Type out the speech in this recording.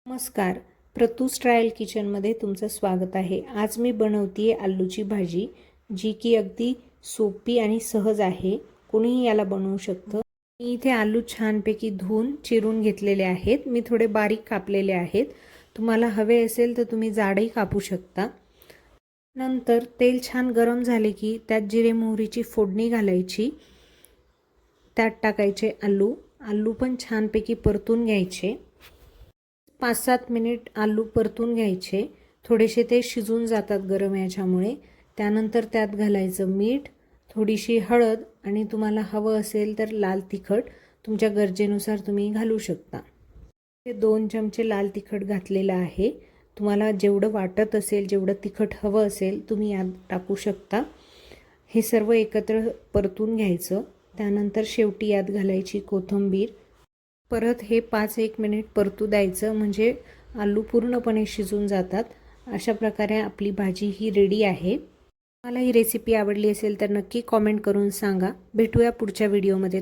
नमस्कार, प्रतूस ट्रायल किचनमध्ये तुमचं स्वागत आहे। आज मी बनवतीये आलूची भाजी, जी की अगदी सोपी आणि सहज आहे। कोणीही याला बनवू शकतं। मी इथे आलू छानपैकी धुवून चिरून घेतलेले आहेत। मी थोडे बारीक कापलेले आहेत। तुम्हाला हवे असेल तर तुम्ही जाडही कापू शकता। नंतर तेल छान गरम झाले की त्यात जिरे मोहरीची फोडणी घालायची। त्यात टाकायचे आलू पण छानपैकी परतून घ्यायचे। 5-7 मिनिट आलू परतून घ्यायचे। थोडेसे ते शिजून जातात गरम याच्यामुळे। त्यानंतर त्यात घालायचं मीठ, थोडीशी हळद आणि तुम्हाला हवं असेल तर लाल तिखट तुमच्या गरजेनुसार तुम्ही घालू शकता। हे 2 चमचे लाल तिखट घातलेलं आहे। तुम्हाला जेवढं वाटत असेल, जेवढं तिखट हवं असेल तुम्ही यात टाकू शकता। हे सर्व एकत्र परतून घ्यायचं। त्यानंतर शेवटी यात घालायची कोथिंबीर। परत हे 5-1 मिनिट परतू द्यायचं, म्हणजे आलू पूर्णपणे शिजून जातात। अशा प्रकारे आपली भाजी ही रेडी आहे। मला ही रेसिपी आवडली असेल तर नक्की कमेंट करून सांगा। भेटूया पुढच्या व्हिडिओमध्ये।